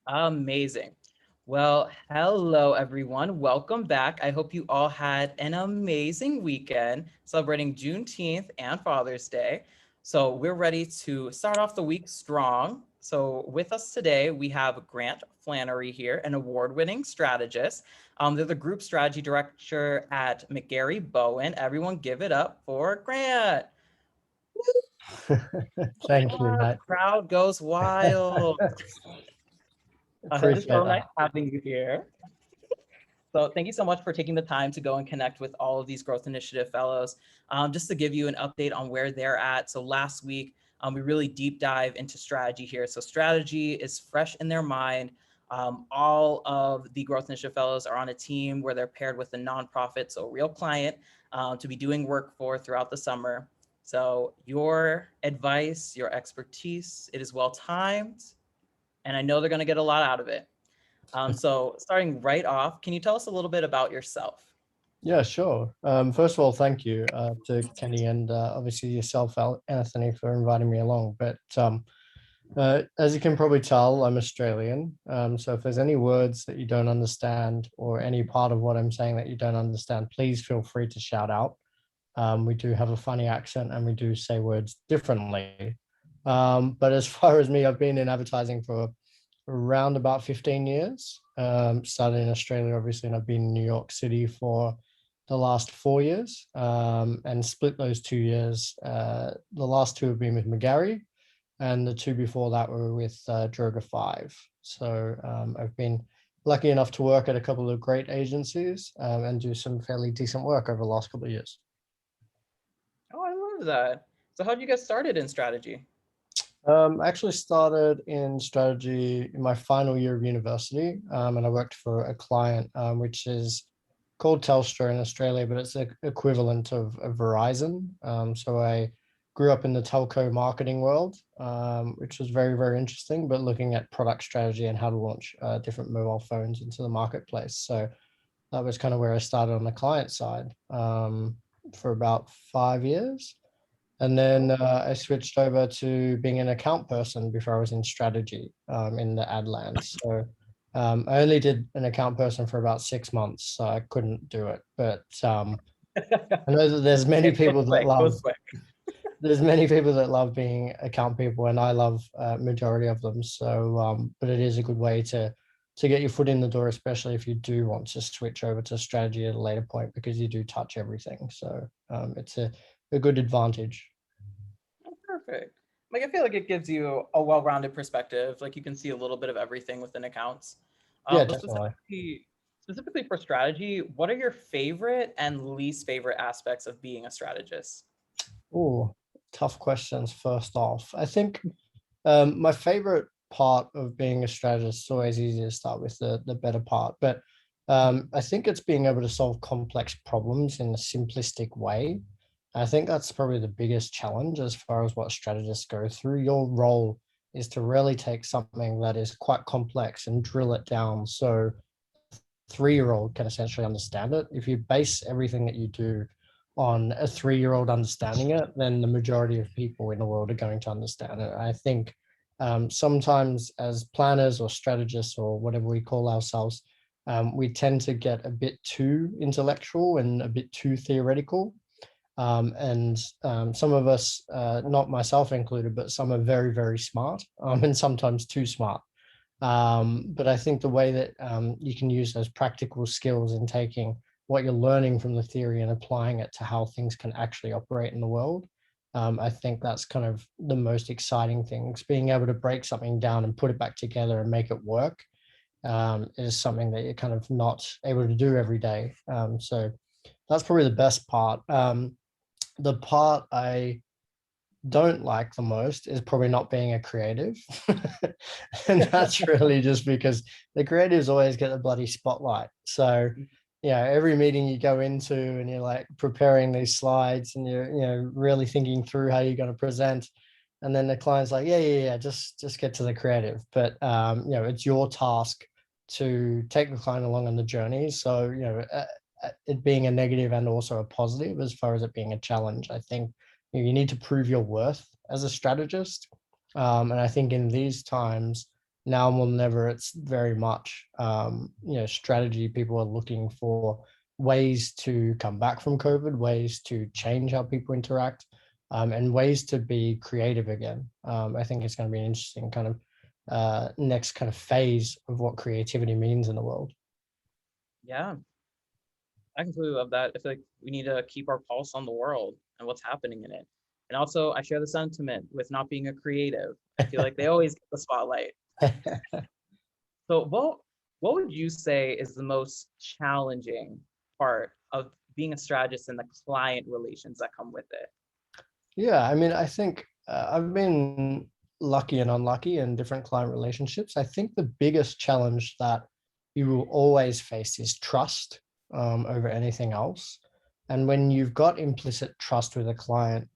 Amazing. Well, hello everyone. Welcome back. I hope you all had an amazing weekend celebrating Juneteenth and Father's Day. So we're ready to start off the week strong. So with us today, we have Grant Flannery here, an award-winning strategist. They're the group strategy director at McGarry Bowen. Everyone give it up for Grant. Thank you, The Matt. crowd goes wild. It's Appreciate so nice that. having you here. So thank you so much for taking the time to go and connect with all of these Growth Initiative fellows. Just to give you an update on where they're at. So last week, we really deep dive into strategy here. So strategy is fresh in their mind. All of the Growth Initiative fellows are on a team where they're paired with a nonprofit, so a real client, to be doing work for throughout the summer. So your advice, your expertise, it is well timed, and I know they're going to get a lot out of it. So starting right off, can you tell us a little bit about yourself? Yeah, sure. First of all, thank you to Kenny and obviously yourself, Anthony, for inviting me along. But as you can probably tell, I'm Australian. So if there's any words that you don't understand or any part of what I'm saying that you don't understand, please feel free to shout out. We do have a funny accent and we do say words differently. But as far as me, I've been in advertising for around about 15 years. Started in Australia, obviously, and I've been in New York City for the last 4 years and split those 2 years. The last two have been with McGarry, and the two before that were with G.R.O.W.T.H. So I've been lucky enough to work at a couple of great agencies and do some fairly decent work over the last couple of years. Oh, I love that. So how did you get started in strategy? I actually started in strategy in my final year of university, and I worked for a client which is called Telstra in Australia, but it's the equivalent of Verizon. So I grew up in the telco marketing world, which was very, very interesting, but looking at product strategy and how to launch different mobile phones into the marketplace. So that was kind of where I started on the client side for about 5 years. And then I switched over to being an account person before I was in strategy in the ad lands. So I only did an account person for about 6 months, so I couldn't do it. But I know that there's many people that love being account people, and I love majority of them. So, but it is a good way to get your foot in the door, especially if you do want to switch over to strategy at a later point, because you do touch everything. So it's a good advantage. Oh, perfect. Like I feel like it gives you a well-rounded perspective. Like you can see a little bit of everything within accounts. Yeah, But definitely. specifically for strategy, what are your favorite and least favorite aspects of being a strategist? Oh, tough questions. First off, I think my favorite part of being a strategist is always easy to start with the better part, but I think it's being able to solve complex problems in a simplistic way. I think that's probably the biggest challenge as far as what strategists go through. Your role is to really take something that is quite complex and drill it down so a 3-year-old can essentially understand it. If you base everything that you do on a 3-year-old understanding it, then the majority of people in the world are going to understand it. I think sometimes as planners or strategists or whatever we call ourselves, we tend to get a bit too intellectual and a bit too theoretical. And some of us, not myself included, but some are very, very smart and sometimes too smart. But I think the way that you can use those practical skills in taking what you're learning from the theory and applying it to how things can actually operate in the world. I think that's kind of the most exciting things. Being able to break something down and put it back together and make it work is something that you're kind of not able to do every day. So that's probably the best part. The part I don't like the most is probably not being a creative. And that's really just because the creatives always get the bloody spotlight. So, every meeting you go into and you're like preparing these slides and you're, really thinking through how you're going to present. And then the client's like, yeah, just get to the creative. But, it's your task to take the client along on the journey. So, it being a negative and also a positive as far as it being a challenge, I think you need to prove your worth as a strategist. And I think in these times, now more than ever, it's very much strategy. People are looking for ways to come back from COVID, ways to change how people interact, and ways to be creative again. I think it's going to be an interesting kind of next kind of phase of what creativity means in the world. Yeah, I completely love that. I feel like we need to keep our pulse on the world and what's happening in it. And also, I share the sentiment with not being a creative. I feel like they always get the spotlight. So, what would you say is the most challenging part of being a strategist and the client relations that come with it? Yeah, I mean, I think I've been lucky and unlucky in different client relationships. I think the biggest challenge that you will always face is trust over anything else. And when you've got implicit trust with a client,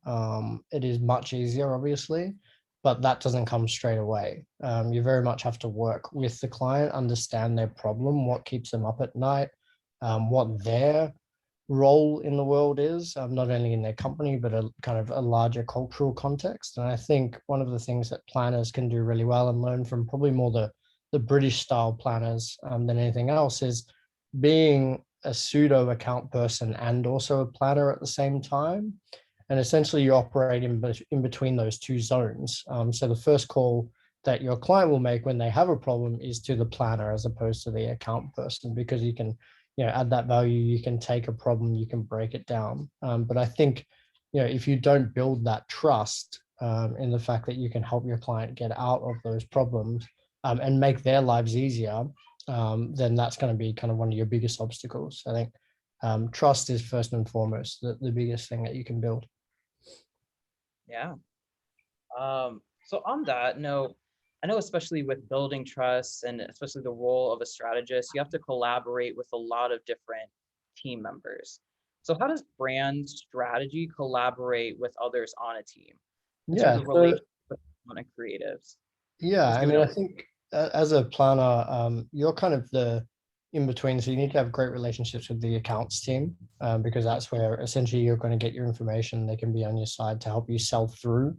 it is much easier, obviously, but that doesn't come straight away. You very much have to work with the client, understand their problem, what keeps them up at night, what their role in the world is, not only in their company, but a kind of a larger cultural context. And I think one of the things that planners can do really well and learn from probably more the British style planners than anything else is being a pseudo account person and also a planner at the same time. And essentially you operate in between those two zones. So the first call that your client will make when they have a problem is to the planner as opposed to the account person, because you can add that value. You can take a problem, you can break it down. But I think if you don't build that trust in the fact that you can help your client get out of those problems and make their lives easier, then that's going to be kind of one of your biggest obstacles. I think trust is first and foremost the biggest thing that you can build. Yeah. So on that note, I know especially with building trust and especially the role of a strategist, you have to collaborate with a lot of different team members. So how does brand strategy collaborate with others on a team in terms Yeah, of so relationship and creatives? yeah, Just I give mean, an I overview. think as a planner, you're kind of the in between. So you need to have great relationships with the accounts team because that's where essentially you're going to get your information. They can be on your side to help you sell through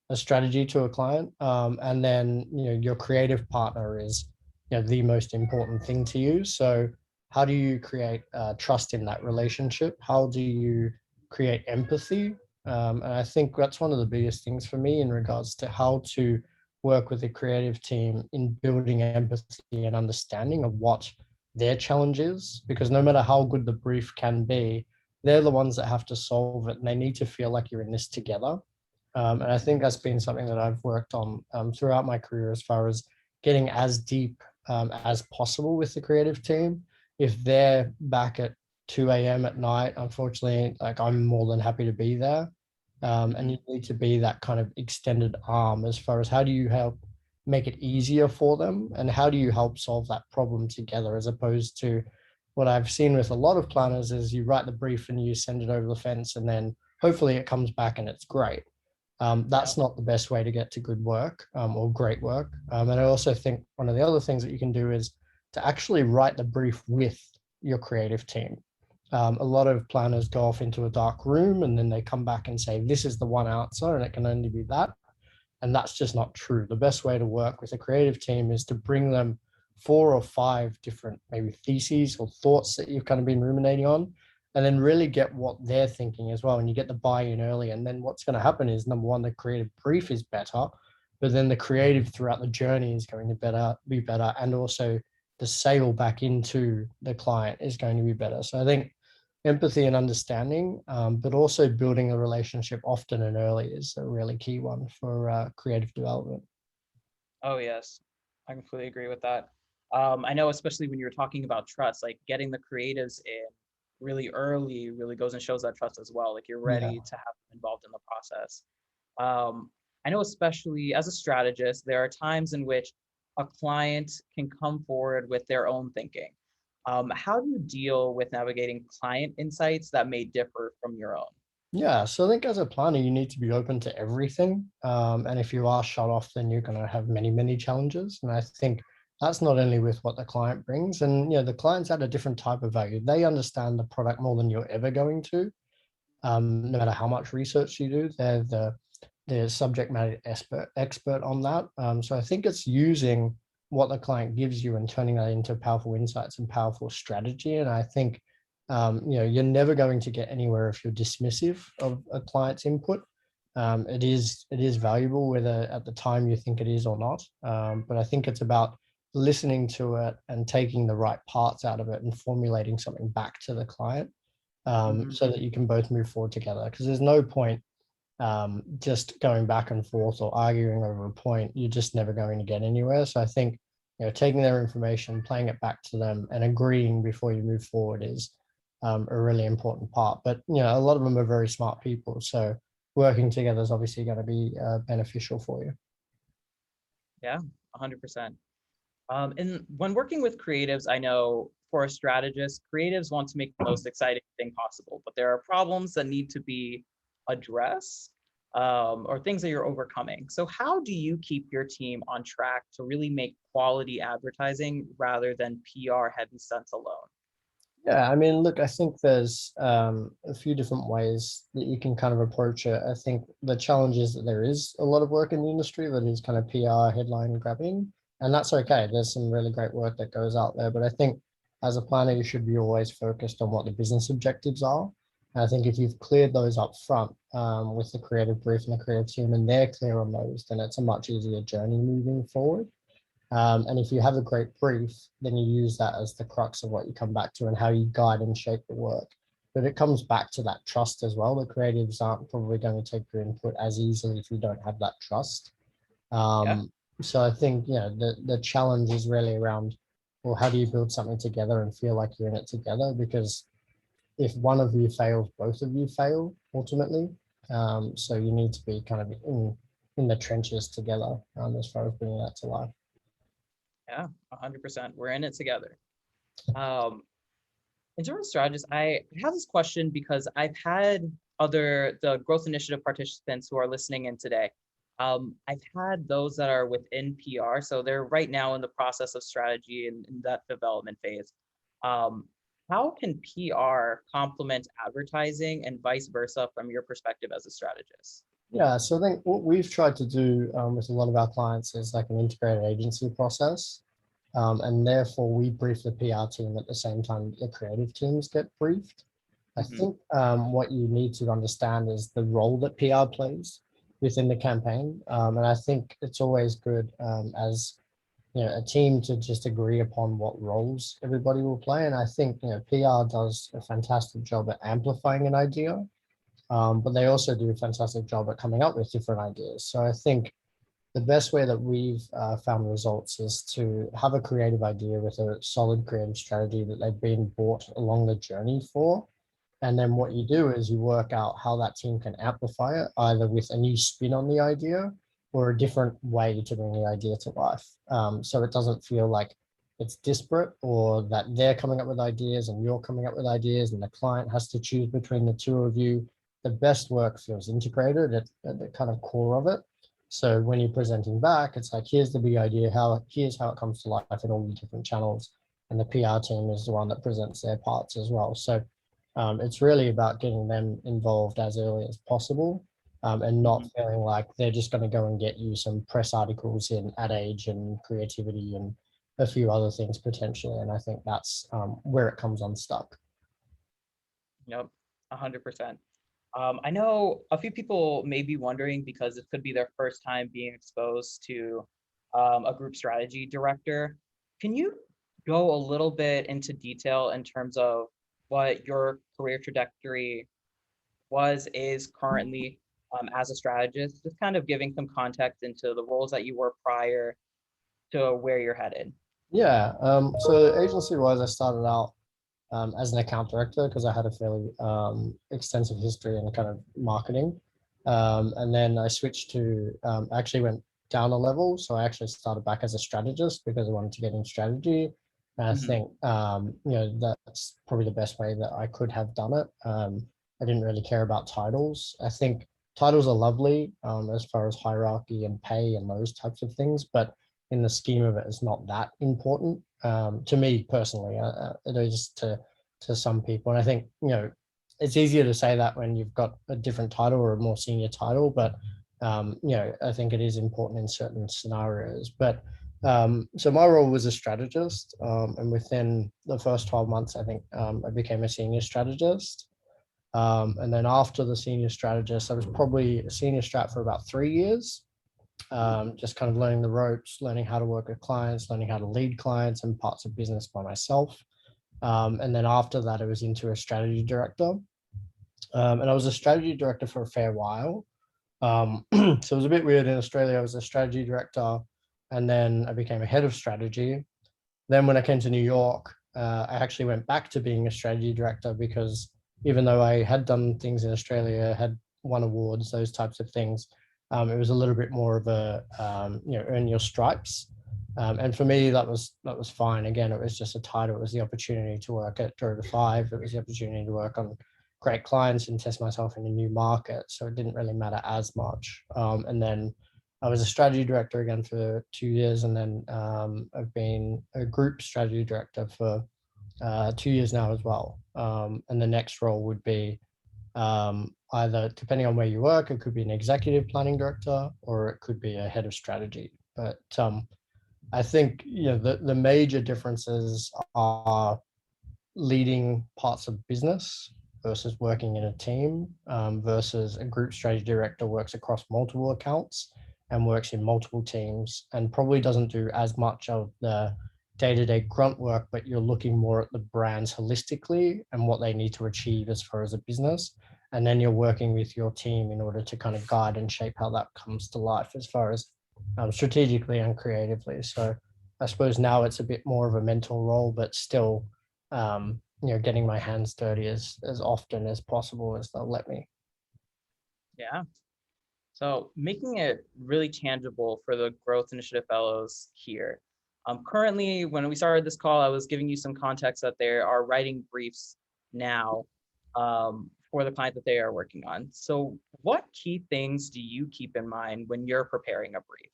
a strategy to a client. And then your creative partner is the most important thing to you. So how do you create trust in that relationship? How do you create empathy? And I think that's one of the biggest things for me in regards to how to work with the creative team in building empathy and understanding of what their challenge is. Because no matter how good the brief can be, they're the ones that have to solve it, and they need to feel like you're in this together. And I think that's been something that I've worked on throughout my career as far as getting as deep as possible with the creative team. If they're back at 2 a.m. at night, unfortunately, like I'm more than happy to be there. And Mhm. you need to be that kind of extended arm as far as how do you help make it easier for them and how do you help solve that problem together, as opposed to what I've seen with a lot of planners is you write the brief and you send it over the fence and then hopefully it comes back and it's great. Yeah. That's not the best way to get to good work or great work. And I also think one of the other things that you can do is to actually write the brief with your creative team. A lot of planners go off into a dark room and then they come back and say, this is the one answer and it can only be that. And that's just not true. The best way to work with a creative team is to bring them 4 or 5 different maybe theses or thoughts that you've kind of been ruminating on, and then really get what they're thinking as well. And you get the buy-in early. And then what's going to happen is number one, the creative brief is better, but then the creative throughout the journey is going to be better. And also the sale back into the client is going to be better. So I think empathy and understanding, but also building a relationship often and early is a really key one for creative development. Oh, yes. I completely agree with that. I know, especially when you're talking about trust, like getting the creatives in really early really goes and shows that trust as well. Like you're Yeah. ready to have them involved in the process. I know, especially as a strategist, there are times in which a client can come forward with their own thinking. How do you deal with navigating client insights that may differ from your own? Yeah, so I think as a planner, you need to be open to everything. And if you are shut off, then you're going to have many, many challenges. And I think that's not only with what the client brings, and the clients add a different type of value. They understand the product more than you're ever going to. No matter how much research you do, they're the subject matter expert on that. So I think it's using what the client gives you and turning that into powerful insights and powerful strategy. And I think, you're never going to get anywhere if you're dismissive of a client's input. It is valuable whether at the time you think it is or not. But I think it's about listening to it and taking the right parts out of it and formulating something back to the client, Mhm. so that you can both move forward together. Because there's no point just going back and forth or arguing over a point. You're just never going to get anywhere. So I think, taking their information, playing it back to them, and agreeing before you move forward is a really important part. But a lot of them are very smart people, so working together is obviously going to be beneficial for you. Yeah, 100%. And when working with creatives, I know for a strategist, creatives want to make the most exciting thing possible, but there are problems that need to be addressed, or things that you're overcoming. So how do you keep your team on track to really make quality advertising rather than PR heavy stunts alone? Yeah, I mean, look, I think there's a few different ways that you can kind of approach it. I think the challenge is that there is a lot of work in the industry that is kind of PR headline grabbing, and that's okay. There's some really great work that goes out there, but I think as a planner, you should be always focused on what the business objectives are. And I think if you've cleared those up front with the creative brief and the creative team, and they're clear on those, then it's a much easier journey moving forward. And if you have a great brief, then you use that as the crux of what you come back to and how you guide and shape the work. But it comes back to that trust as well. The creatives aren't probably going to take your input as easily if you don't have that trust. Yeah, So I think, the challenge is really around, well, how do you build something together and feel like you're in it together? Because if one of you fails, both of you fail ultimately. So you need to be kind of in the trenches together, as far as bringing that to life. yeah, 100%. We're in it together. Um, in terms of strategists, I have this question because I've had the growth initiative participants who are listening in today. I've had those that are within PR, so they're right now in the process of strategy and in that development phase. Um, how can PR complement advertising and vice versa from your perspective as a strategist? Yeah, so I think what we've tried to do with a lot of our clients is like an integrated agency process. And therefore, we brief the PR team at the same time the creative teams get briefed. I Mhm. think what you need to understand is the role that PR plays within the campaign. And I think it's always good as a team to just agree upon what roles everybody will play. And I think PR does a fantastic job at amplifying an idea, but they also do a fantastic job at coming up with different ideas. So I think the best way that we've found results is to have a creative idea with a solid creative strategy that they've been brought along the journey for. And then what you do is you work out how that team can amplify it, either with a new spin on the idea or a different way to bring the idea to life. So it doesn't feel like it's disparate or that they're coming up with ideas and you're coming up with ideas and the client has to choose between the two of you. The best work feels integrated at the kind of core of it. So when you're presenting back, it's like, here's the big idea, here's how it comes to life in all the different channels. And the PR team is the one that presents their parts as well. So it's really about getting them involved as early as possible, and not Mhm. feeling like they're just going to go and get you some press articles in Ad Age and Creativity and a few other things potentially. And I think that's where it comes unstuck. Yep, 100%. I know a few people may be wondering because it could be their first time being exposed to a group strategy director. Can you go a little bit into detail in terms of what your career trajectory is currently as a strategist? Just kind of giving some context into the roles that you were prior to where you're headed. Yeah. So agency wise, I started out as an account director because I had a fairly extensive history in kind of marketing. And then I switched to, I actually went down a level. So I actually started back as a strategist because I wanted to get in strategy. And I Mhm. think, that's probably the best way that I could have done it. I didn't really care about titles. I think titles are lovely as far as hierarchy and pay and those types of things, but in the scheme of it, it's not that important to me personally. It is to some people, and I think it's easier to say that when you've got a different title or a more senior title, but I think it is important in certain scenarios. But So my role was a strategist, and within the first 12 months, I think I became a senior strategist. And then after the senior strategist, I was probably a senior strat for about 3 years, just kind of learning the ropes, learning how to work with clients, learning how to lead clients and parts of business by myself. And then after that, I was into a strategy director. And I was a strategy director for a fair while. So it was a bit weird in Australia. I was a strategy director, and then I became a head of strategy. Then when I came to New York, I actually went back to being a strategy director because even though I had done things in Australia, had won awards, those types of things, it was a little bit more of a earn your stripes. And for me, that was fine. Again, it was just a title. It was the opportunity to work at G.R.O.W.T.H. It was the opportunity to work on great clients and test myself in a new market. So it didn't really matter as much. And then I was a strategy director again for 2 years, and then I've been a group strategy director for 2 years now as well. And the next role would be either, depending on where you work, it could be an executive planning director or it could be a head of strategy. But I think the major differences are leading parts of business versus working in a team, versus a group strategy director works across multiple accounts and works in multiple teams and probably doesn't do as much of the day-to-day grunt work, but you're looking more at the brands holistically and what they need to achieve as far as a business. And then you're working with your team in order to kind of guide and shape how that comes to life as far as strategically and creatively. So I suppose now it's a bit more of a mental role, but still getting my hands dirty as often as possible as they'll let me. Yeah. So making it really tangible for the Growth Initiative Fellows here. Currently, when we started this call, I was giving you some context that they are writing briefs now for the client that they are working on. So what key things do you keep in mind when you're preparing a brief?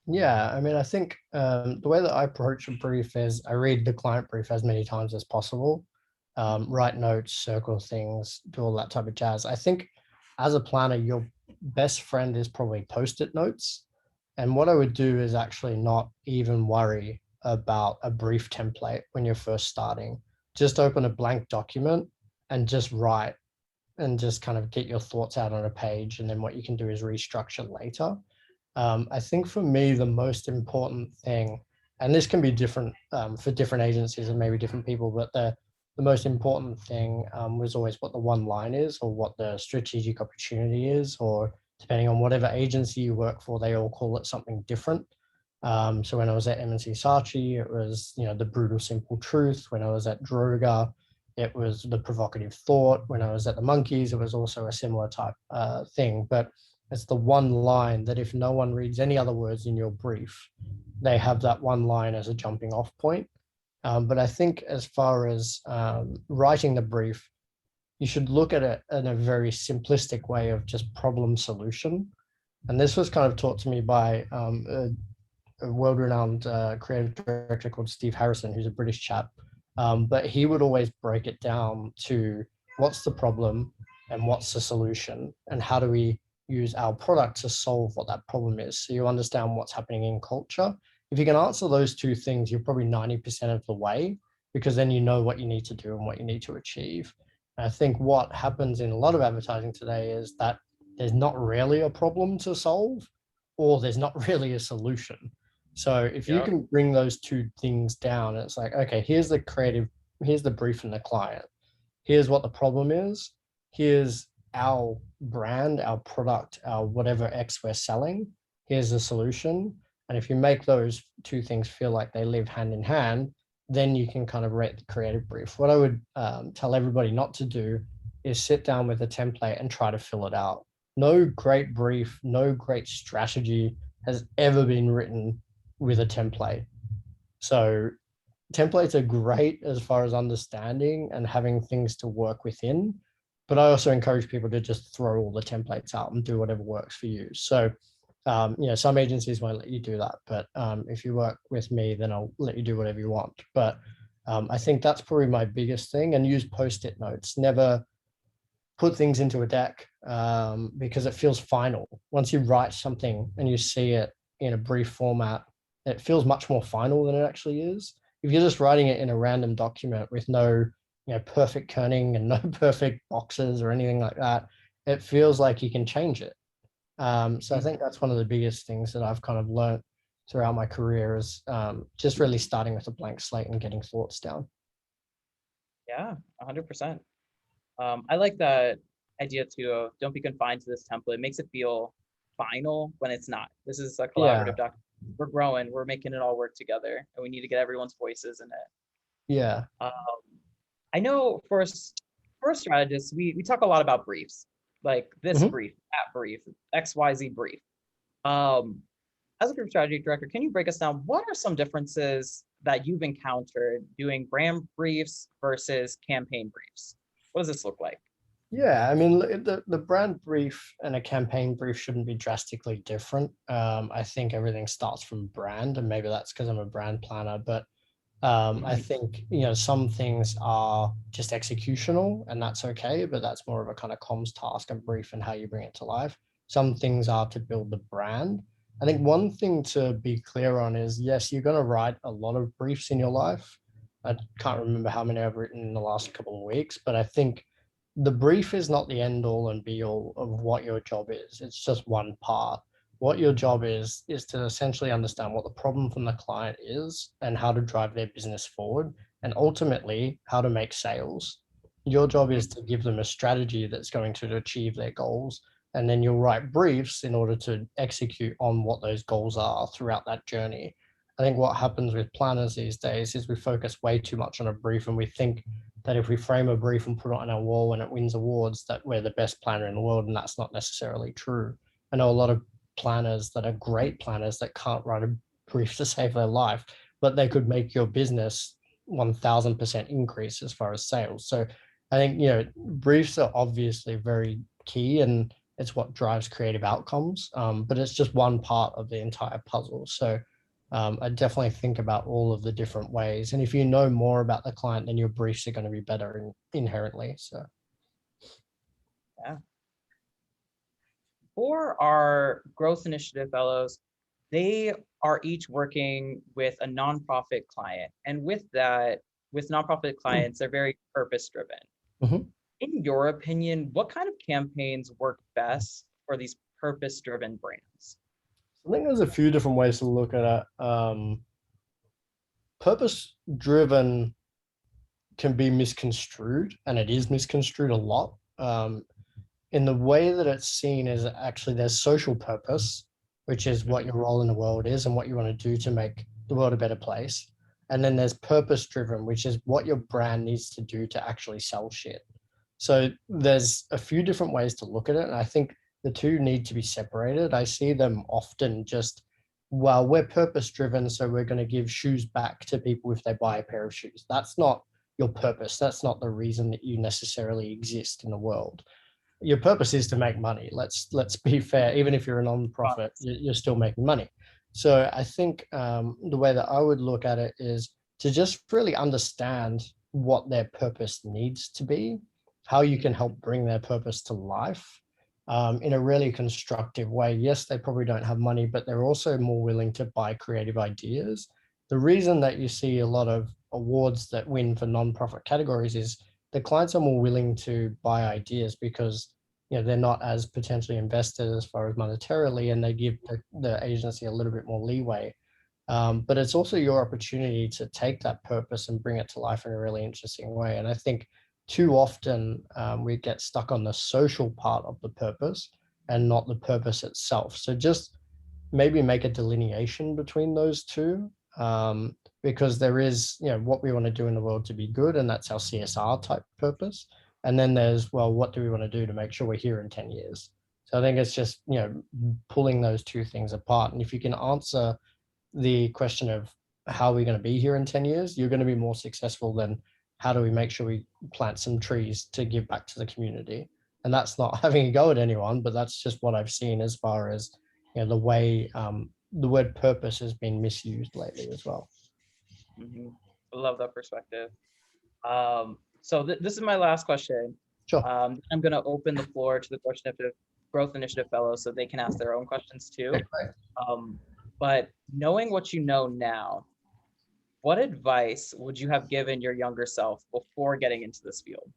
Yeah, I mean, I think the way that I approach a brief is I read the client brief as many times as possible, write notes, circle things, do all that type of jazz. I think as a planner, your best friend is probably post-it notes. And what I would do is actually not even worry about a brief template when you're first starting. Just open a blank document and just write and just kind of get your thoughts out on a page. And then what you can do is restructure later. I think for me, the most important thing, and this can be different for different agencies and maybe different people, but the most important thing was always what the one line is or what the strategic opportunity is, or depending on whatever agency you work for, they all call it something different. So when I was at M&C Saatchi, it was, the brutal simple truth. When I was at Droga, it was the provocative thought. When I was at the Monkeys, it was also a similar type thing. But it's the one line that if no one reads any other words in your brief, they have that one line as a jumping off point. But I think as far as writing the brief, you should look at it in a very simplistic way of just problem solution. And this was kind of taught to me by a world-renowned creative director called Steve Harrison, who's a British chap. But he would always break it down to what's the problem and what's the solution, and how do we use our product to solve what that problem is. So you understand what's happening in culture. If you can answer those two things, you're probably 90% of the way, because then you know what you need to do and what you need to achieve. And I think what happens in a lot of advertising today is that there's not really a problem to solve, or there's not really a solution. So if you Yep. can bring those two things down, it's like, okay, here's the creative, here's the brief from the client. Here's what the problem is. Here's our brand, our product, our whatever X we're selling. Here's the solution. And if you make those two things feel like they live hand in hand, then you can kind of rate the creative brief. What I would tell everybody not to do is sit down with a template and try to fill it out. No great brief, no great strategy has ever been written with a template. So templates are great as far as understanding and having things to work within, but I also encourage people to just throw all the templates out and do whatever works for you. So, some agencies won't let you do that, but if you work with me, then I'll let you do whatever you want. But I think that's probably my biggest thing, and use post-it notes. Never put things into a deck because it feels final. Once you write something and you see it in a brief format, it feels much more final than it actually is. If you're just writing it in a random document with no, perfect kerning and no perfect boxes or anything like that, it feels like you can change it. So I think that's one of the biggest things that I've kind of learned throughout my career is just really starting with a blank slate and getting thoughts down. Yeah, 100%. I like that idea too of don't be confined to this template. It makes it feel final when it's not. This is a Yeah, collaborative document. We're growing, we're making it all work together, and we need to get everyone's voices in it. yeah. Um, I know for strategists, we talk a lot about briefs, like this Mhm. brief, that brief, XYZ brief. Um, as a group strategy director, can you break us down what are some differences that you've encountered doing brand briefs versus campaign briefs? What does this look like? Yeah, I mean, the brand brief and a campaign brief shouldn't be drastically different. I think everything starts from brand, and maybe that's because I'm a brand planner, but I think, some things are just executional and that's okay, but that's more of a kind of comms task and brief and how you bring it to life. Some things are to build the brand. I think one thing to be clear on is yes, you're going to write a lot of briefs in your life. I can't remember how many I've written in the last couple of weeks, but I think the brief is not the end all and be all of what your job is. It's just one part. What your job is to essentially understand what the problem from the client is and how to drive their business forward, and ultimately how to make sales. Your job is to give them a strategy that's going to achieve their goals, and then you'll write briefs in order to execute on what those goals are throughout that journey. I think what happens with planners these days is we focus way too much on a brief, and we think that if we frame a brief and put it on our wall and it wins awards, that we're the best planner in the world, and that's not necessarily true. I know a lot of planners that are great planners that can't write a brief to save their life, but they could make your business 1000% increase as far as sales. So I think, briefs are obviously very key, and it's what drives creative outcomes, but it's just one part of the entire puzzle. So I definitely think about all of the different ways. And if you know more about the client, then your briefs are going to be better inherently. So Yeah. For our growth initiative fellows, they are each working with a nonprofit client. And with that, with nonprofit clients, they're very purpose driven. Mhm. In your opinion, what kind of campaigns work best for these purpose driven brands? I think there's a few different ways to look at it. Purpose driven can be misconstrued, and it is misconstrued a lot. In the way that it's seen is actually there's social purpose, which is what Mhm. your role in the world is and what you want to do to make the world a better place. And then there's purpose driven, which is what your brand needs to do to actually sell shit. So there's a few different ways to look at it. And I think the two need to be separated. I see them often just, well, we're purpose driven, so we're going to give shoes back to people if they buy a pair of shoes. That's not your purpose. That's not the reason that you necessarily exist in the world. Your purpose is to make money. Let's be fair. Even if you're a non-profit, you're still making money. So I think the way that I would look at it is to just really understand what their purpose needs to be, how you can help bring their purpose to life in a really constructive way. Yes, they probably don't have money, but they're also more willing to buy creative ideas. The reason that you see a lot of awards that win for non-profit categories is the clients are more willing to buy ideas because they're not as potentially invested as far as monetarily, and they give the agency a little bit more leeway. But it's also your opportunity to take that purpose and bring it to life in a really interesting way. And I think too often we get stuck on the social part of the purpose and not the purpose itself. So just maybe make a delineation between those two, because there is, what we want to do in the world to be good, and that's our CSR type purpose. And then there's, well, what do we want to do to make sure we're here in 10 years? So I think it's just, pulling those two things apart. And if you can answer the question of how are we going to be here in 10 years, you're going to be more successful than how do we make sure we plant some trees to give back to the community. And that's not having a go at anyone, but that's just what I've seen as far as the way the word purpose has been misused lately as well. Mhm. I love that perspective. So this is my last question. Sure. I'm going to open the floor to the growth initiative fellows so they can ask their own questions Okay, too. great. Um, But knowing what you know now, what advice would you have given your younger self before getting into this field?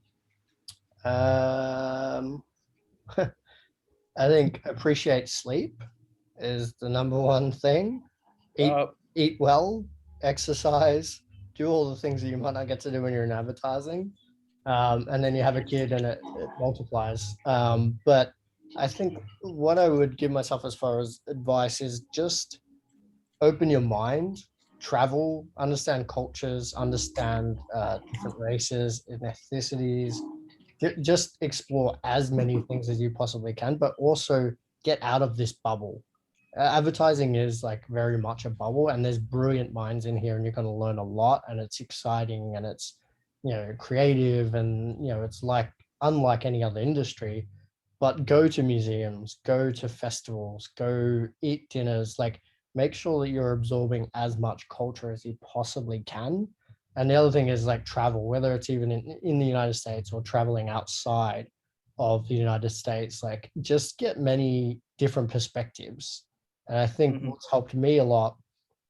Um, I think appreciate sleep is the number one thing. Eat, Uh, eat well, exercise, do all the things that you might not get to do when you're in advertising. And then you have a kid and it multiplies. But I think what I would give myself as far as advice is just open your mind, travel, understand cultures, understand different races and ethnicities, just explore as many things as you possibly can, but also get out of this bubble. Advertising is like very much a bubble, and there's brilliant minds in here, and you're going to learn a lot, and it's exciting, and it's creative, and it's like unlike any other industry. But go to museums, go to festivals, go eat dinners, like make sure that you're absorbing as much culture as you possibly can. And the other thing is like travel, whether it's even in the United States or traveling outside of the United States, like just get many different perspectives. And I think mhm, what's helped me a lot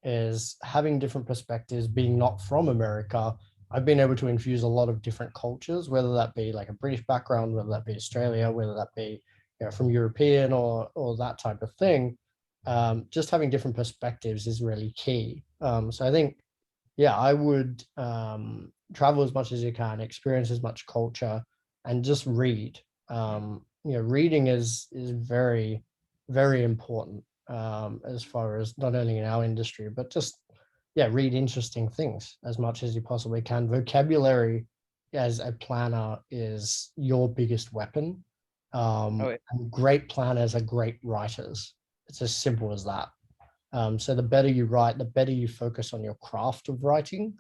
is having different perspectives, being not from America. I've been able to infuse a lot of different cultures, whether that be like a British background, whether that be Australia, whether that be from European or that type of thing. Just having different perspectives is really key. So I think yeah, I would travel as much as you can, experience as much culture, and just read. Reading is very, very important as far as not only in our industry, but just yeah, read interesting things as much as you possibly can. Vocabulary as a planner is your biggest weapon. oh, And great planners are great writers. It's as simple as that. So the better you write, the better you focus on your craft of writing,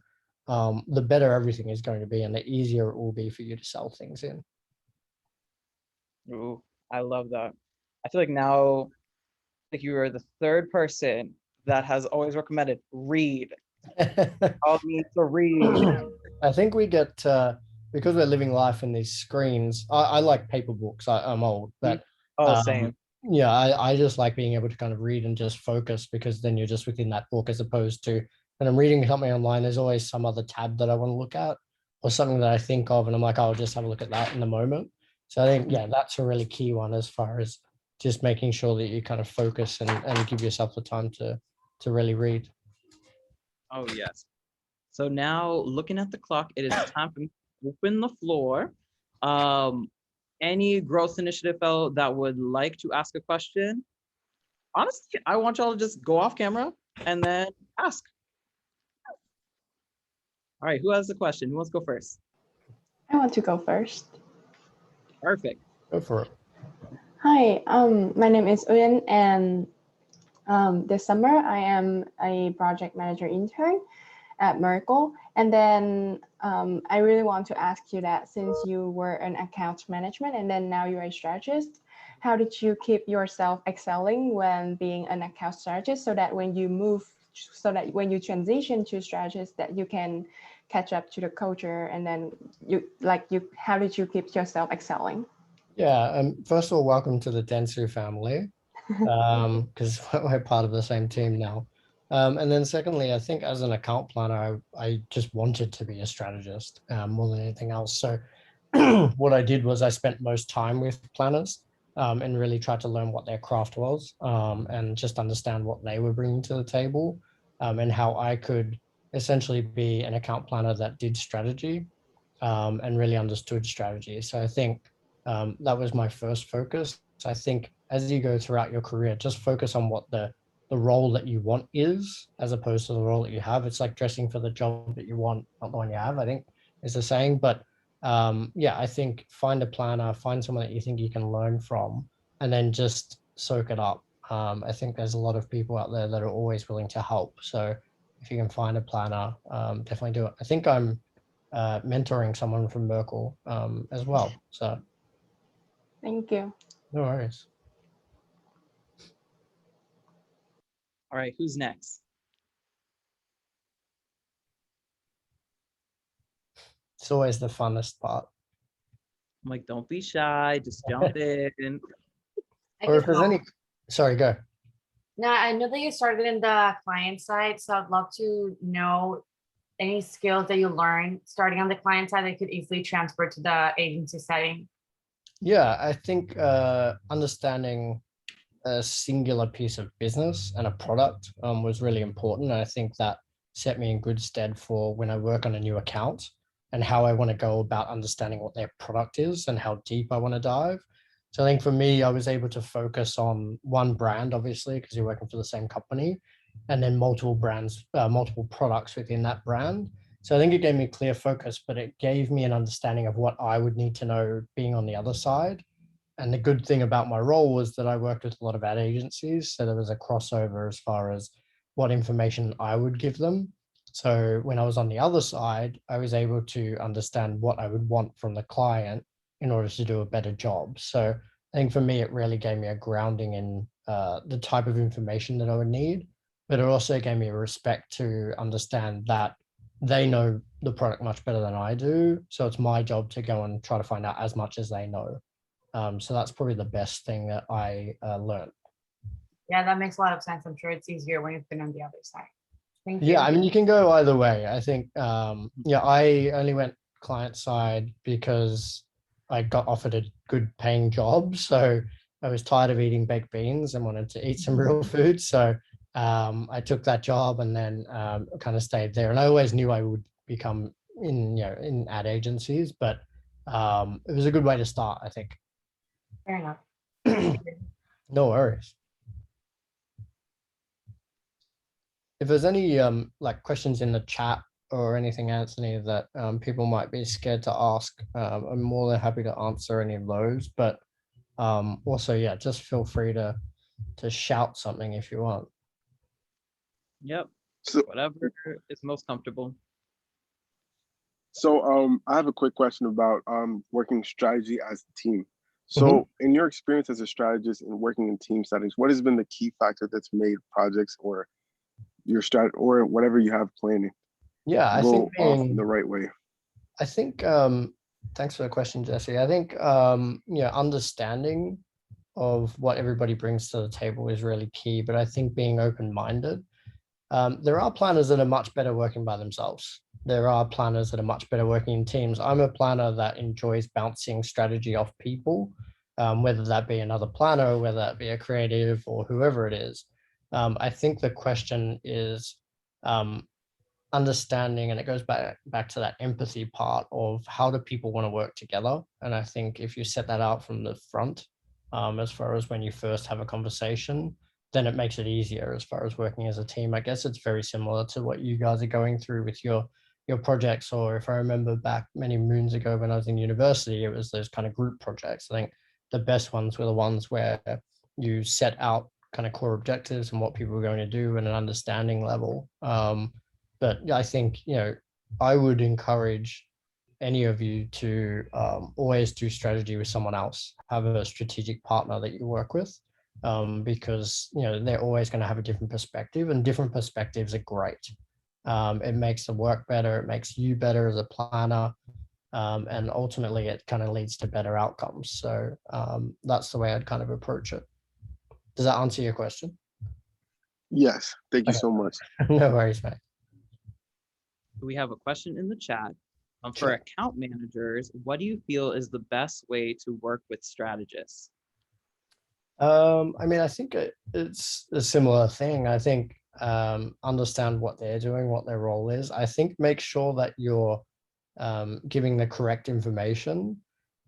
the better everything is going to be, and the easier it will be for you to sell things in. ooh, I love that. I feel like now, like you are the third person that has always recommended read. All need to read. I think we get because we're living life in these screens. I like paper books. I'm old, Mhm. but Oh, um, same. yeah, I just like being able to kind of read and just focus because then you're just within that book as opposed to when I'm reading something online. There's always some other tab that I want to look at or something that I think of, and I'm like, I'll just have a look at that in the moment. So I think yeah, that's a really key one as far as just making sure that you kind of focus and give yourself the time to really read. Oh, yes. So now looking at the clock, it is time for me to open the floor. Um, any growth initiative fellow that would like to ask a question? Honestly, I want y'all to just go off camera and then ask. All right, who has the question? Who wants to go first? I want to go first. Perfect. Go for it. Hi, my name is Uyen, and this summer I am a project manager intern at Merkle. And then I really want to ask you that since you were an account management and then now you're a strategist, how did you keep yourself excelling when being an account strategist so that when you move, so that when you transition to strategist, that you can catch up to the culture and then how did you keep yourself excelling? Yeah, first of all, welcome to the Dentsu family, because we're part of the same team now. And then secondly, I think as an account planner, I just wanted to be a strategist more than anything else. So what I did was I spent most time with planners and really tried to learn what their craft was and just understand what they were bringing to the table and how I could essentially be an account planner that did strategy and really understood strategy. So I think that was my first focus. I think as you go throughout your career, just focus on what the role that you want is, as opposed to the role that you have. It's like dressing for the job that you want, not the one you have, I think is the saying. But yeah, I think find a planner, find someone that you think you can learn from, and then just soak it up. I think there's a lot of people out there that are always willing to help. So if you can find a planner, definitely do it. I think I'm mentoring someone from Merkle as well. So Thank you. no worries. All right, who's next? It's always the funnest part. I'm like, don't be shy, just jump in. I Or can if there's any, sorry, go. Now, I know that you started in the client side, so I'd love to know any skills that you learned starting on the client side that could easily transfer to the agency setting. Yeah, I think understanding a singular piece of business and a product was really important. And I think that set me in good stead for when I work on a new account and how I want to go about understanding what their product is and how deep I want to dive. So I think for me, I was able to focus on one brand, obviously, because you're working for the same company, and then multiple brands, multiple products within that brand. So I think it gave me clear focus, but it gave me an understanding of what I would need to know being on the other side. And the good thing about my role was that I worked with a lot of ad agencies. So there was a crossover as far as what information I would give them. So when I was on the other side, I was able to understand what I would want from the client in order to do a better job. So I think for me, it really gave me a grounding in the type of information that I would need, but it also gave me a respect to understand that they know the product much better than I do. So it's my job to go and try to find out as much as they know. So that's probably the best thing that I learned. Yeah, that makes a lot of sense. I'm sure it's easier when you've been on the other side. Thank you. Yeah, I mean, you can go either way. I think, yeah, I only went client side because I got offered a good paying job. So I was tired of eating baked beans and wanted to eat some real food. So I took that job and then kind of stayed there. And I always knew I would become in ad agencies, but it was a good way to start, I think. Fair enough. No worries. If there's any like questions in the chat or anything, Anthony, that people might be scared to ask, I'm more than happy to answer any of those. But also, yeah, just feel free to shout something if you want. Yep. So, Whatever is most comfortable. I have a quick question about working strategy as a team. So in your experience as a strategist and working in team settings, what has been the key factor that's made projects or your strat or whatever you have planning Yeah, go off in the right way? I think thanks for the question, Jesse. I think understanding of what everybody brings to the table is really key, but I think being open-minded. There are planners that are much better working by themselves. There are planners that are much better working in teams. I'm a planner that enjoys bouncing strategy off people, whether that be another planner, whether that be a creative or whoever it is. I think the question is understanding, and it goes back to that empathy part of how do people want to work together. And I think if you set that out from the front, as far as when you first have a conversation, then it makes it easier as far as working as a team. I guess it's very similar to what you guys are going through with your projects. Or if I remember back many moons ago when I was in university, it was those kind of group projects. I think the best ones were the ones where you set out kind of core objectives and what people were going to do and an understanding level. But I think, I would encourage any of you to always do strategy with someone else, have a strategic partner that you work with, because, they're always going to have a different perspective, and different perspectives are great. It makes the work better. It makes you better as a planner. And ultimately it kind of leads to better outcomes. So that's the way I'd kind of approach it. Does that answer your question? Yes, thank you so much. No worries, mate. We have a question in the chat. For Sure. account managers, what do you feel is the best way to work with strategists? I mean, I think it's a similar thing. I think understand what they're doing, what their role is. I think make sure that you're giving the correct information.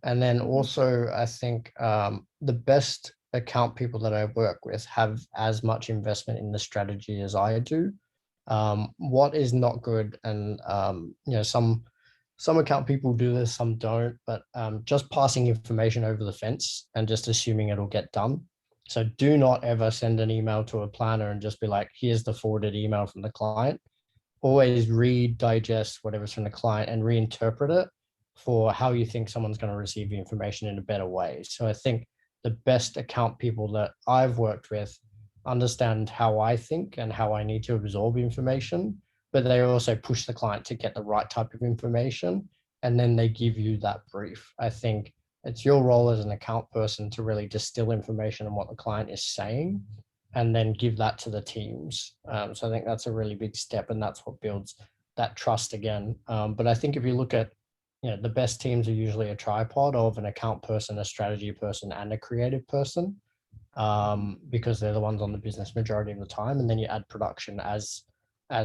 And then also, I think the best account people that I work with have as much investment in the strategy as I do. What is not good, and some account people do this, some don't, but just passing information over the fence and just assuming it'll get done. So do not ever send an email to a planner and just be like, here's the forwarded email from the client. Always read, digest whatever's from the client and reinterpret it for how you think someone's going to receive the information in a better way. So I think the best account people that I've worked with understand how I think and how I need to absorb information, but they also push the client to get the right type of information, and then they give you that brief. I think it's your role as an account person to really distill information on what the client is saying, and then give that to the teams. So I think that's a really big step, and that's what builds that trust again. But I think if you look at, the best teams are usually a tripod of an account person, a strategy person, and a creative person, because they're the ones on the business majority of the time. And then you add production as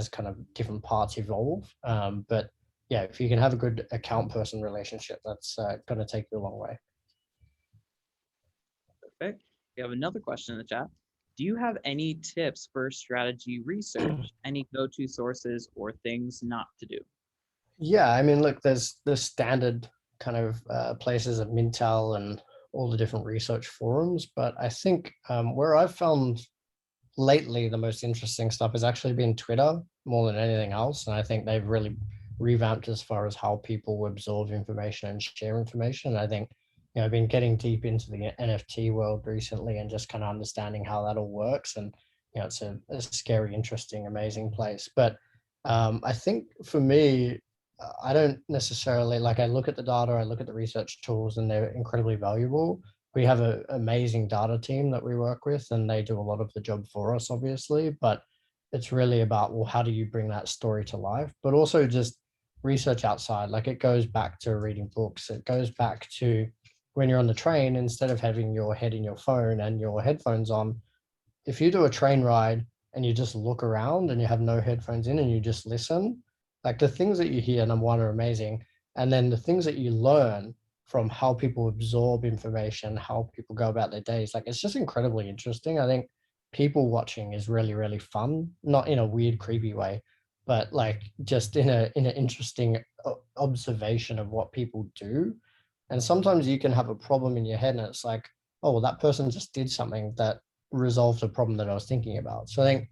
kind of different parts evolve. But yeah, if you can have a good account person relationship, that's going to take you a long way. Perfect. We have another question in the chat. Do you have any tips for strategy research? Any go-to sources or things not to do? Yeah, I mean, look, there's the standard kind of places at Mintel and all the different research forums, but I think where I've found lately the most interesting stuff has actually been Twitter more than anything else. And I think they've really revamped as far as how people absorb information and share information. And I think, I've been getting deep into the NFT world recently and just kind of understanding how that all works. And, it's a scary, interesting, amazing place. But I think for me, I don't necessarily, like, I look at the data, I look at the research tools, and they're incredibly valuable. We have an amazing data team that we work with, and they do a lot of the job for us, obviously, but it's really about, well, how do you bring that story to life? But also just research outside. Like, it goes back to reading books. It goes back to when you're on the train, instead of having your head in your phone and your headphones on, if you do a train ride and you just look around and you have no headphones in and you just listen, like, the things that you hear, number one, are amazing. And then the things that you learn from how people absorb information, how people go about their days, like, it's just incredibly interesting. I think people watching is really, really fun, not in a weird, creepy way, but like just in an interesting observation of what people do. And sometimes you can have a problem in your head and it's like, oh, well, that person just did something that resolved a problem that I was thinking about. So I think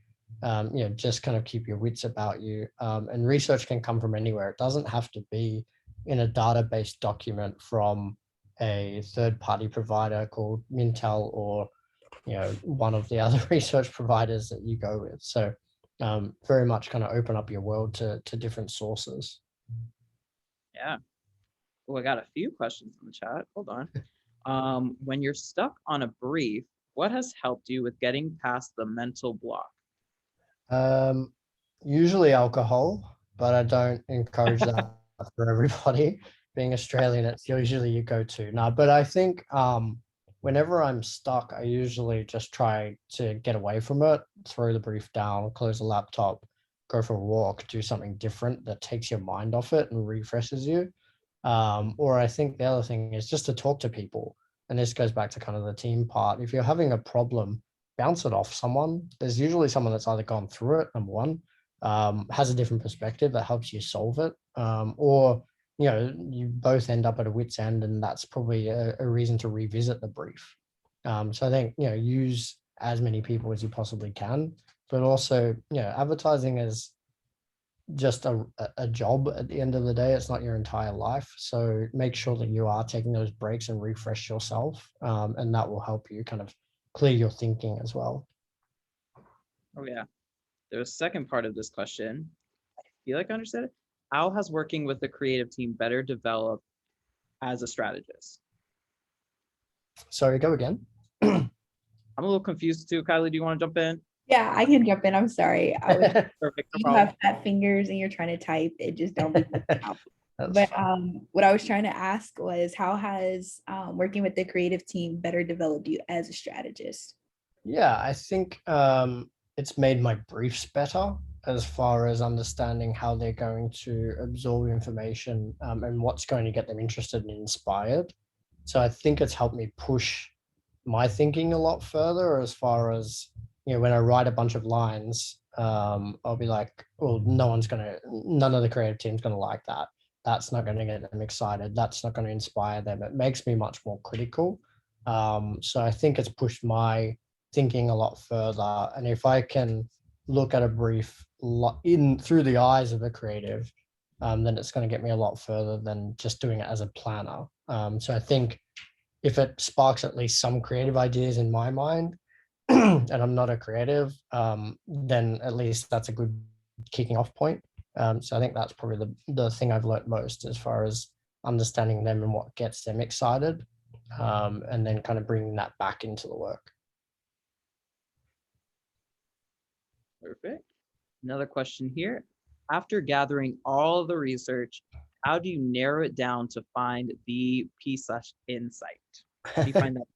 just kind of keep your wits about you. And research can come from anywhere. It doesn't have to be in a database document from a third-party provider called Mintel or one of the other research providers that you go with. So very much kind of open up your world to different sources. Yeah. Well, I got a few questions in the chat. Hold on. When you're stuck on a brief, what has helped you with getting past the mental block? Usually alcohol, but I don't encourage that for everybody. Being Australian, it's usually your go-to. No, but I think whenever I'm stuck, I usually just try to get away from it, throw the brief down, close the laptop, go for a walk, do something different that takes your mind off it and refreshes you. Or I think the other thing is just to talk to people. And this goes back to kind of the team part. If you're having a problem, bounce it off someone. There's usually someone that's either gone through it, number one, has a different perspective that helps you solve it, or you both end up at a wit's end, and that's probably a reason to revisit the brief. So I think use as many people as you possibly can, but also advertising is just a job at the end of the day. It's not your entire life, so make sure that you are taking those breaks and refresh yourself, and that will help you kind of clear your thinking as well. Oh yeah, there's a second part of this question. I feel like I understood it. How has working with the creative team better developed as a strategist? Sorry, go again. I'm a little confused too. Kylie, do you want to jump in? Yeah, I can jump in. I'm sorry. I was Perfect. No you problem. have fat fingers and you're trying to type. It just don't be out. That's But fine. what I was trying to ask was, how has working with the creative team better developed you as a strategist? Yeah, I think it's made my briefs better as far as understanding how they're going to absorb information, and what's going to get them interested and inspired. So I think it's helped me push my thinking a lot further, as far as when I write a bunch of lines, I'll be like, well, none of the creative team's gonna like that. That's not going to get them excited. That's not going to inspire them. It makes me much more critical. So I think it's pushed my thinking a lot further. And if I can look at a brief through the eyes of a creative, then it's going to get me a lot further than just doing it as a planner. So I think if it sparks at least some creative ideas in my mind, and I'm not a creative, then at least that's a good kicking off point. So I think that's probably the thing I've learned most, as far as understanding them and what gets them excited, and then kind of bringing that back into the work. Perfect. Another question here. After gathering all the research, how do you narrow it down to find the P/insight? How do you find that?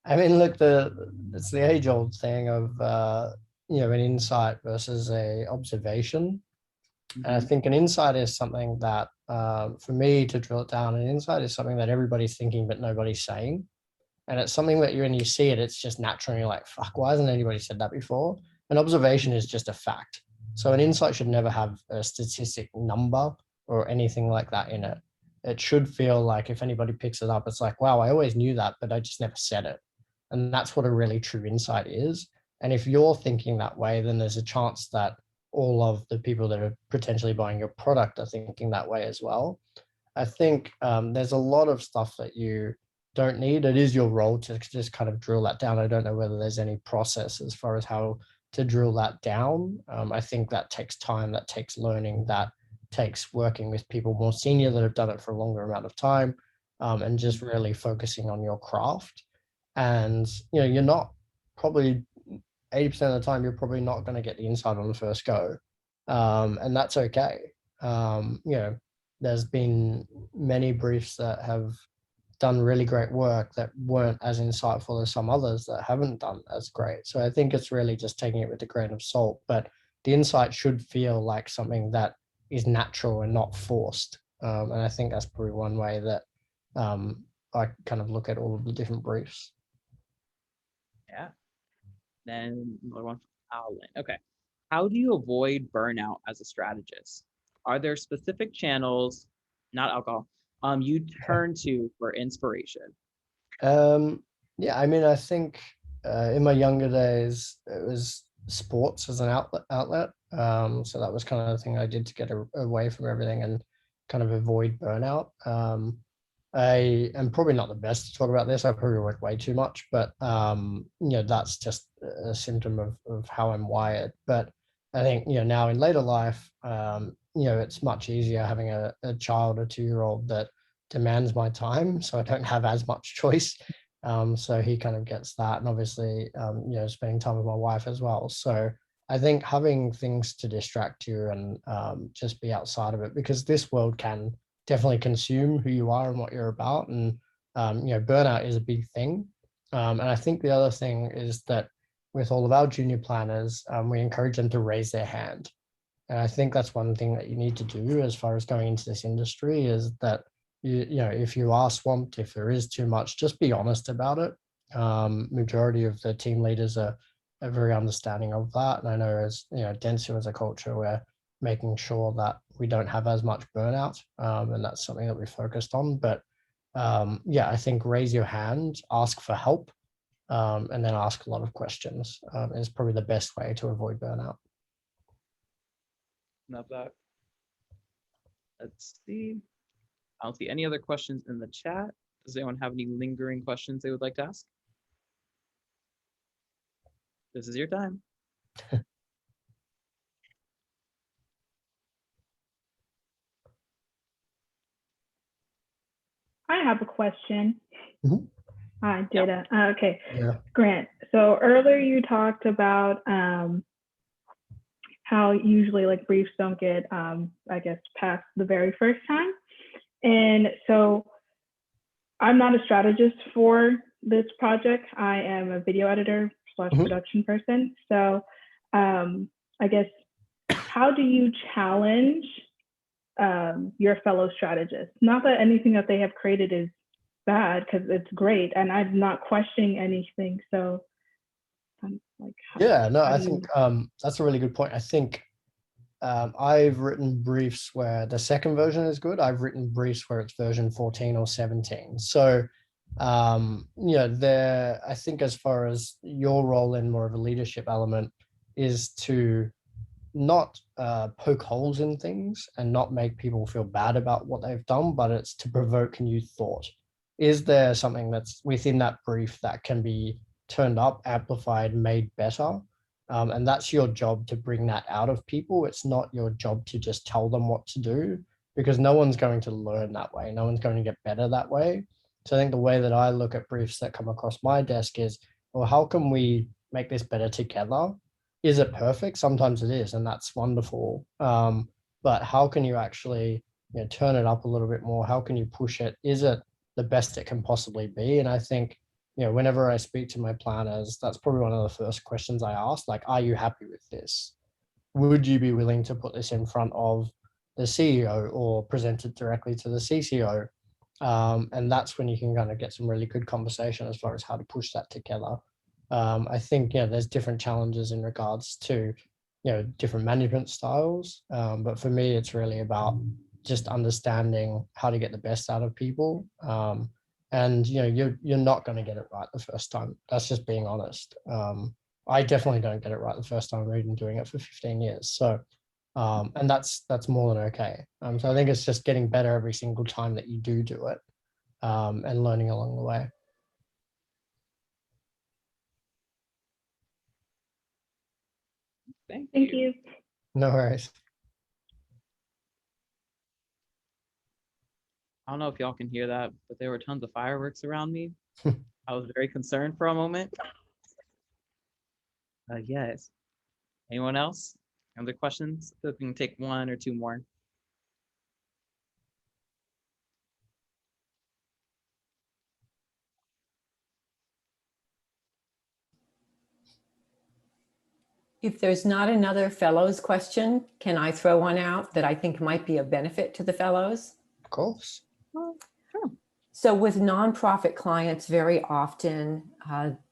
I mean, look, it's the age-old thing of an insight versus a observation. And I think an insight is something that, for me to drill it down, an insight is something that everybody's thinking but nobody's saying. And it's something that when you see it, it's just naturally like, fuck, why hasn't anybody said that before? An observation is just a fact. So an insight should never have a statistic number or anything like that in it. It should feel like if anybody picks it up, it's like, wow, I always knew that, but I just never said it. And that's what a really true insight is. And if you're thinking that way, then there's a chance that all of the people that are potentially buying your product are thinking that way as well. I think there's a lot of stuff that you don't need. It is your role to just kind of drill that down. I don't know whether there's any process as far as how to drill that down. I think that takes time, that takes learning, that takes working with people more senior that have done it for a longer amount of time, and just really focusing on your craft. And you're not probably 80% of the time, you're probably not going to get the insight on the first go. And that's okay. There's been many briefs that have done really great work that weren't as insightful as some others that haven't done as great. So I think it's really just taking it with a grain of salt, but the insight should feel like something that is natural and not forced. And I think that's probably one way that I kind of look at all of the different briefs. Yeah. Then another one from Alan. Okay. How do you avoid burnout as a strategist? Are there specific channels, not alcohol, you turn to for inspiration? Yeah, I mean, I think in my younger days, it was sports as an outlet. So that was kind of the thing I did to get away from everything and kind of avoid burnout. I am probably not the best to talk about this. I probably work way too much, but that's just a symptom of how I'm wired. But I think now in later life, it's much easier having a child, a 2-year-old that demands my time, so I don't have as much choice. So he kind of gets that, and obviously, spending time with my wife as well. So I think having things to distract you and just be outside of it, because this world can definitely consume who you are and what you're about. And, burnout is a big thing. And I think the other thing is that with all of our junior planners, we encourage them to raise their hand. And I think that's one thing that you need to do as far as going into this industry is that, if you are swamped, if there is too much, just be honest about it. Majority of the team leaders are very understanding of that. And I know as, Dentsu as a culture, we're making sure that we don't have as much burnout. And that's something that we focused on. But I think raise your hand, ask for help, and then ask a lot of questions is probably the best way to avoid burnout. Love that. Let's see. I don't see any other questions in the chat. Does anyone have any lingering questions they would like to ask? This is your time. I have a question. Mhm. I did. Okay. Yeah. Grant. So earlier you talked about how usually like briefs don't get, I guess, past the very first time. And so I'm not a strategist for this project. I am a video editor / production person. So I guess, how do you challenge your fellow strategists? Not that anything that they have created is bad, because it's great, and I'm not questioning anything. So like, I think that's a really good point. I think I've written briefs where the second version is good. I've written briefs where it's version 14 or 17. So I think as far as your role in more of a leadership element is to not poke holes in things and not make people feel bad about what they've done, but it's to provoke new thought. Is there something that's within that brief that can be turned up, amplified, made better? And that's your job to bring that out of people. It's not your job to just tell them what to do, because no one's going to learn that way. No one's going to get better that way. So I think the way that I look at briefs that come across my desk is, well, how can we make this better together? is it perfect? Sometimes it is, and that's wonderful. But how can you actually, turn it up a little bit more? How can you push it? Is it the best it can possibly be? And I think, whenever I speak to my planners, that's probably one of the first questions I ask, like, are you happy with this? Would you be willing to put this in front of the CEO or present it directly to the CCO? And that's when you can kind of get some really good conversation as far as how to push that together. I think, there's different challenges in regards to, different management styles. But for me, it's really about just understanding how to get the best out of people. And, you're not going to get it right the first time. That's just being honest. I definitely don't get it right the first time. I've been doing it for 15 years. So, and that's more than okay. So I think it's just getting better every single time that you do it, and learning along the way. Thank you. No worries. I don't know if y'all can hear that, but there were tons of fireworks around me. I was very concerned for a moment. Yes. Anyone else? Other questions? So we can take one or two more. If there's not another fellows question, can I throw one out that I think might be of benefit to the fellows? Of course. Sure. So with nonprofit clients, very often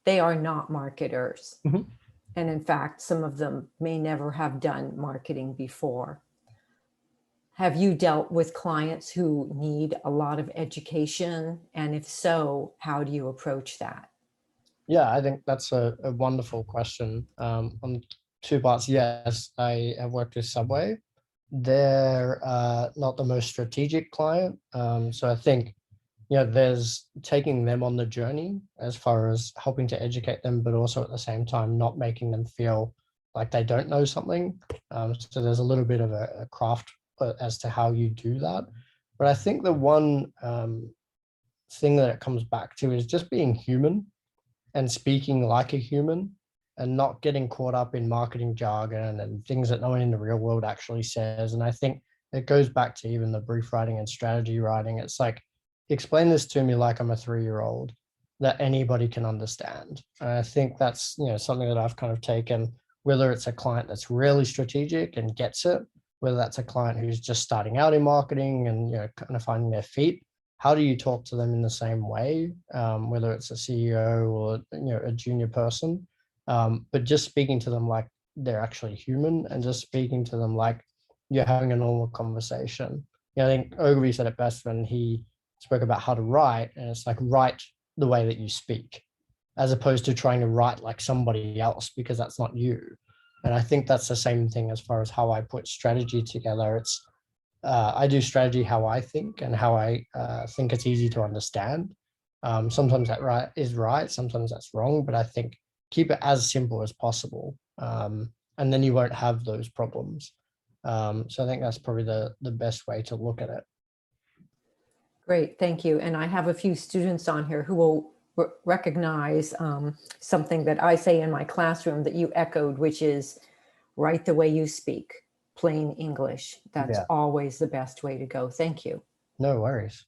they are not marketers. Mhm. And in fact, some of them may never have done marketing before. Have you dealt with clients who need a lot of education? And if so, how do you approach that? Yeah, I think that's a wonderful question. On two parts, yes, I have worked with Subway. They're not the most strategic client. So I think, there's taking them on the journey as far as helping to educate them, but also at the same time, not making them feel like they don't know something. So there's a little bit of a craft as to how you do that. But I think the one thing that it comes back to is just being human and speaking like a human and not getting caught up in marketing jargon and things that no one in the real world actually says. And I think it goes back to even the brief writing and strategy writing. It's like, explain this to me like I'm a 3-year-old that anybody can understand. And I think that's, something that I've kind of taken, whether it's a client that's really strategic and gets it, whether that's a client who's just starting out in marketing and, kind of finding their feet. How do you talk to them in the same way, whether it's a CEO or, a junior person, but just speaking to them like they're actually human and just speaking to them like you're having a normal conversation. I think Ogilvy said it best when he spoke about how to write, and it's like, write the way that you speak, as opposed to trying to write like somebody else, because that's not you. And I think that's the same thing as far as how I put strategy together. It's I do strategy how I think and how I think it's easy to understand. Sometimes that is right, sometimes that's wrong, but I think keep it as simple as possible, and then you won't have those problems. So I think that's probably the best way to look at it. Great, thank you. And I have a few students on here who will recognize something that I say in my classroom that you echoed, which is write the way you speak, plain English. That's always the best way to go. Thank you. No worries.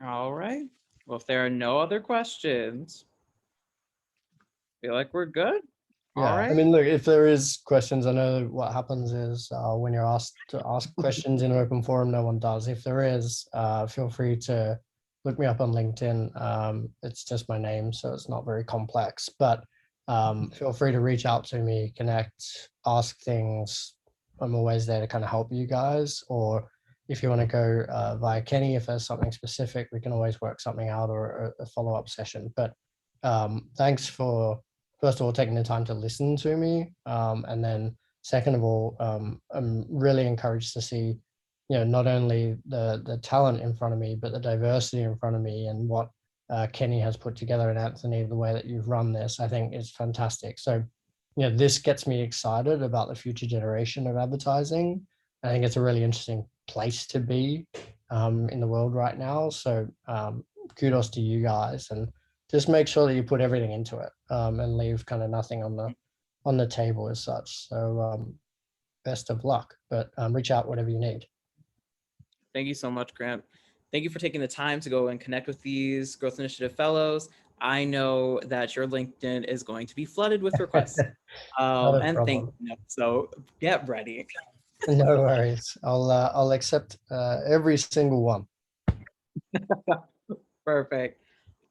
All right. Well, if there are no other questions, I feel like we're good. Yeah, All right. I mean, look, if there is questions, I know what happens is when you're asked to ask questions in an open forum, no one does. If there is, feel free to look me up on LinkedIn. It's just my name, so it's not very complex, but feel free to reach out to me, connect, ask things. I'm always there to kind of help you guys. Or if you want to go via Kenny, if there's something specific, we can always work something out, or a follow-up session. But thanks for, first of all, taking the time to listen to me. And then second of all, I'm really encouraged to see, not only the talent in front of me, but the diversity in front of me, and what Kenny has put together, and Anthony, the way that you've run this, I think is fantastic. So, this gets me excited about the future generation of advertising. I think it's a really interesting place to be. in the world right now. So kudos to you guys, and just make sure that you put everything into it and leave kind of nothing on the table as such. So best of luck, but reach out whatever you need. Thank you so much, Grant. Thank you for taking the time to go and connect with these Growth Initiative Fellows. I know that your LinkedIn is going to be flooded with requests. Not a And thank problem. you. So get ready. No worries. I'll accept every single one. Perfect.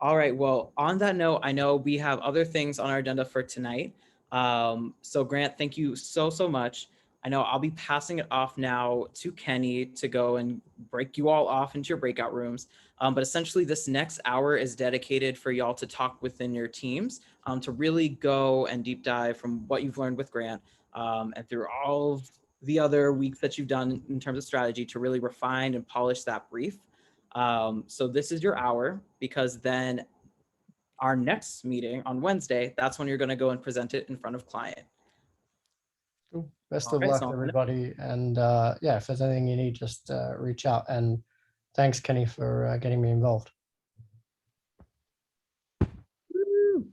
All right. Well, on that note, I know we have other things on our agenda for tonight. So Grant, thank you so much. I know I'll be passing it off now to Kenny to go and break you all off into your breakout rooms. But essentially this next hour is dedicated for y'all to talk within your teams, to really go and deep dive from what you've learned with Grant, and through all of the other weeks that you've done in terms of strategy to really refine and polish that brief. So this is your hour, because then our next meeting on Wednesday, that's when you're going to go and present it in front of client. Cool. Best All of right, luck, so I'm gonna- everybody. And yeah, if there's anything you need, just reach out. And thanks, Kenny, for getting me involved.